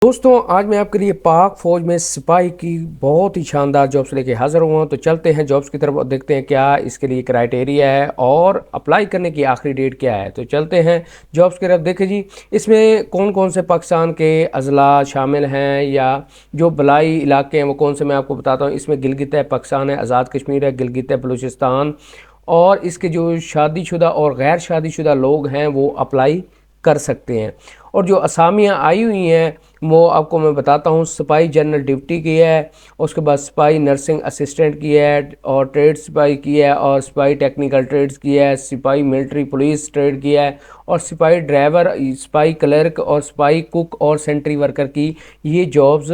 दोस्तों आज मैं आपके लिए पाक फ़ौज में सिपाही की बहुत ही शानदार जॉब्स लेके हाज़िर हुआ हूँ। तो चलते हैं जॉब्स की तरफ और देखते हैं क्या इसके लिए क्राइटेरिया है और अप्लाई करने की आखिरी डेट क्या है। तो चलते हैं जॉब्स की तरफ। देखिए जी, इसमें कौन कौन से पाकिस्तान के अज़ला शामिल हैं या जो बलाई इलाके हैं वो कौन से मैं आपको बताता हूँ। इसमें गिलगित है, पाकिस्तान है, आज़ाद कश्मीर है, गिलगित है, बलूचिस्तान और इसके जो शादीशुदा और गैर शादीशुदा लोग हैं वो अप्लाई कर सकते हैं। और जो असामियाँ आई हुई हैं वो आपको मैं बताता हूँ। सिपाही जनरल ड्यूटी की है, उसके बाद सिपाही नर्सिंग असिस्टेंट की है और ट्रेड सिपाही की है और सिपाही टेक्निकल ट्रेड्स की है, सिपाही मिलिट्री पुलिस ट्रेड की है और सिपाही ड्राइवर, सिपाही क्लर्क और सिपाही कुक और सेंट्री वर्कर की ये जॉब्स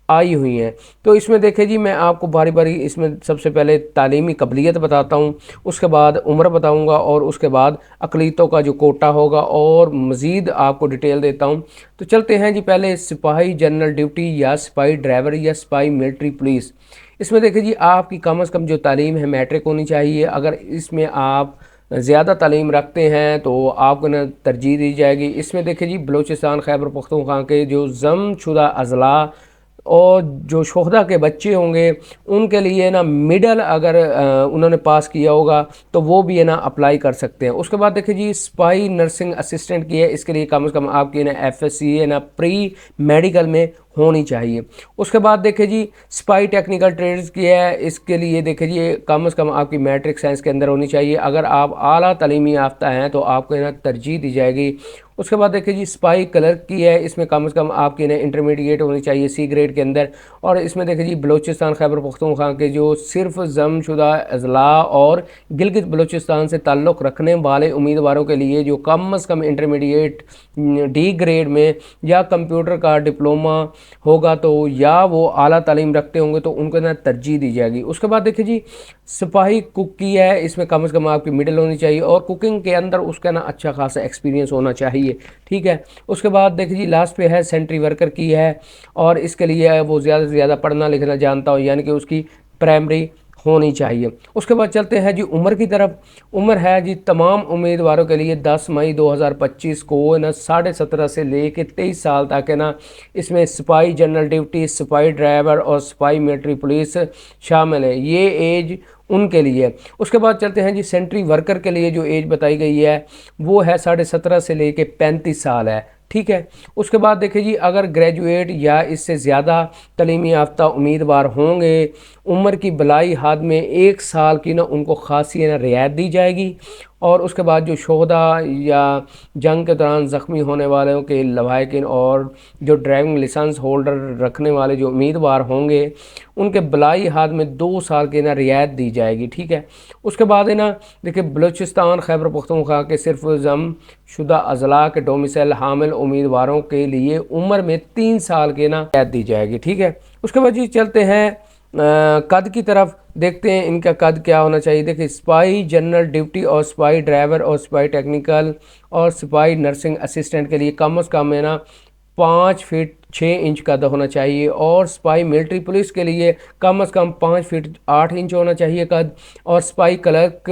आई हुई हैं। तो इसमें देखें जी, मैं आपको बारी बारी इसमें सबसे पहले तालीमी कबलियत बताता हूँ, उसके बाद उम्र बताऊँगा और उसके बाद अक़लियतों का जो कोटा होगा और मज़ीद आपको डिटेल देता हूँ। तो चलते हैं जी, पहले सिपाही जनरल ड्यूटी या सिपाही ड्राइवर या सिपाही मिलिट्री पुलिस। इसमें देखिए जी, आपकी कम से कम जो तालीम है मैट्रिक होनी चाहिए। अगर इसमें आप ज़्यादा तालीम रखते हैं तो आपको ना तरजीह दी जाएगी। इसमें देखिए जी, बलूचिस्तान खैबर पख्तूनख्वा के जो जमशुदा अज़ला और जो शोहदा के बच्चे होंगे उनके लिए ना मिडल अगर उन्होंने पास किया होगा तो वो भी है ना अप्लाई कर सकते हैं। उसके बाद देखिए जी, सिपाही नर्सिंग असिस्टेंट की है, इसके लिए कम से कम आपकी ना एफएससी है ना प्री मेडिकल में होनी चाहिए। उसके बाद देखिए जी, सिपाही टेक्निकल ट्रेड्स की है, इसके लिए देखिए जी कम से कम आपकी मैट्रिक साइंस के अंदर होनी चाहिए। अगर आप आला तालीमी याफ्ता हैं तो आपको ना तरजीह दी जाएगी। उसके बाद देखिए जी, सिपाही क्लर्क की है, इसमें कम से कम आपकी ना इंटरमीडिएट होनी चाहिए सी ग्रेड के अंदर। और इसमें देखिए जी, बलूचिस्तान खैबर पख्तूनख्वा के जो सिर्फ जमशुदा अज़ला और गिलगित बलूचिस्तान से ताल्लुक़ रखने वाले उम्मीदवारों के लिए जो कम से कम इंटरमीडिएट डी ग्रेड में या कंप्यूटर का डिप्लोमा होगा तो या वो आला तालीम रखते होंगे तो उनको ना तरजीह दी जाएगी। उसके बाद देखिए जी, सिपाही कुक की है, इसमें कम से कम आपकी मिडिल होनी चाहिए और कुकिंग के अंदर उसका ना अच्छा खासा एक्सपीरियंस होना चाहिए, ठीक है। उसके बाद देखिए जी, लास्ट पे है सेंट्री वर्कर की है और इसके लिए वो ज़्यादा से ज़्यादा पढ़ना लिखना जानता हो, यानी कि उसकी प्राइमरी होनी चाहिए। उसके बाद चलते हैं जी उम्र की तरफ। उम्र है जी तमाम उम्मीदवारों के लिए 10 मई 2025 को ना 17.5 से लेके 23 साल तक है ना, इसमें सिपाही जनरल ड्यूटी, सिपाही ड्राइवर और सिपाही मिलिट्री पुलिस शामिल है। ये एज उनके लिए। उसके बाद चलते हैं जी, सेंट्री वर्कर के लिए जो एज बताई गई है वो है 17.5 से लेके 35 साल है, ठीक है। उसके बाद देखिए जी, अगर ग्रेजुएट या इससे ज़्यादा तलीमी याफ्ता उम्मीदवार होंगे, उम्र की बलाई हद में 1 साल की ना उनको खासी ना रियायत दी जाएगी। और उसके बाद जो शोहदा या जंग के दौरान ज़ख्मी होने वालों के लवाहिकीन और जो ड्राइविंग लाइसेंस होल्डर रखने वाले जो उम्मीदवार होंगे उनके बलाई हद में 2 साल की ना रियायत दी जाएगी, ठीक है। उसके बाद है ना, देखिए बलूचिस्तान खैबर पख्तूनख्वा के सिर्फ जमशुदा अज़ला के डोमिसाइल हामिल उम्मीदवारों के लिए उम्र में 3 साल की ना रियायत दी जाएगी, ठीक है। उसके बाद जी चलते हैं कद की तरफ, देखते हैं इनका कद क्या होना चाहिए। देखिए, सिपाही जनरल ड्यूटी और सिपाही ड्राइवर और सिपाही टेक्निकल और सिपाही नर्सिंग असिस्टेंट के लिए कम से कम है ना 5 फीट 6 इंच कद होना चाहिए और सिपाही मिलिट्री पुलिस के लिए कम से कम 5 फीट 8 इंच होना चाहिए कद। और सिपाही क्लर्क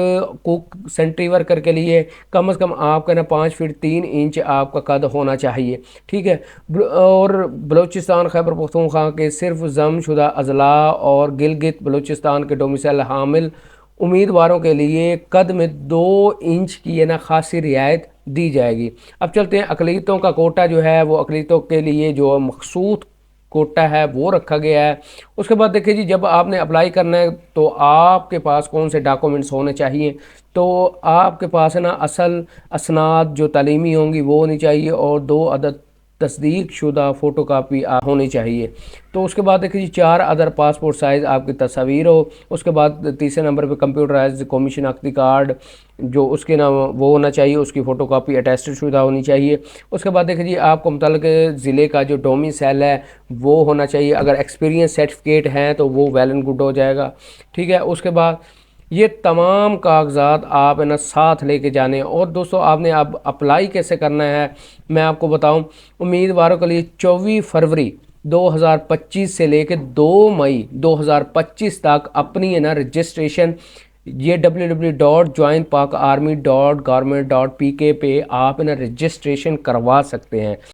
कुक सेंट्री वर्कर के लिए कम से कम आपका ना 5 फीट 3 इंच आपका कद होना चाहिए, ठीक है। और बलूचिस्तान खैबर पख्तूनख्वा के सिर्फ जमशुदा अज़ला और गिलगित बलूचिस्तान के डोमिसाइल हामिल उम्मीदवारों के लिए कद में 2 इंच की है ना खासी रियायत दी जाएगी। अब चलते हैं, अक़लियतों का कोटा जो है वो अक़लियतों के लिए जो मखसूस कोटा है वो रखा गया है। उसके बाद देखिए जी, जब आपने अप्लाई करना है तो आपके पास कौन से डॉक्यूमेंट्स होने चाहिए। तो आपके पास है ना असल असनाद जो तालीमी होंगी वो होनी चाहिए और 2 अदद तस्दीक शुदा फ़ोटोकापी होनी चाहिए। तो उसके बाद देखिए जी, 4 अदर पासपोर्ट साइज़ आपकी तस्वीर हो। उसके बाद तीसरे नंबर पे कंप्यूटराइज्ड कमीशन अख्ती कार्ड जो उसके नाम वो होना चाहिए, उसकी फ़ोटोकॉपी अटेस्टेड शुदा होनी चाहिए। उसके बाद देखिए जी, आपको मुतल्लिक़ ज़िले का जो डोमिसाइल है वो होना चाहिए। अगर एक्सपीरियंस सर्टिफिकेट हैं तो वो वेल एंड गुड हो जाएगा, ठीक है। उसके बाद ये तमाम कागजात आप है ना साथ लेके जाने। और दोस्तों, आपने अब अप्लाई कैसे करना है मैं आपको बताऊं। उम्मीदवारों के लिए 24 फरवरी 2025 से लेकर 2 मई 2025 तक अपनी है ना रजिस्ट्रेशन ये www.joinpakarmy.government.pk पे आप है ना रजिस्ट्रेशन करवा सकते हैं।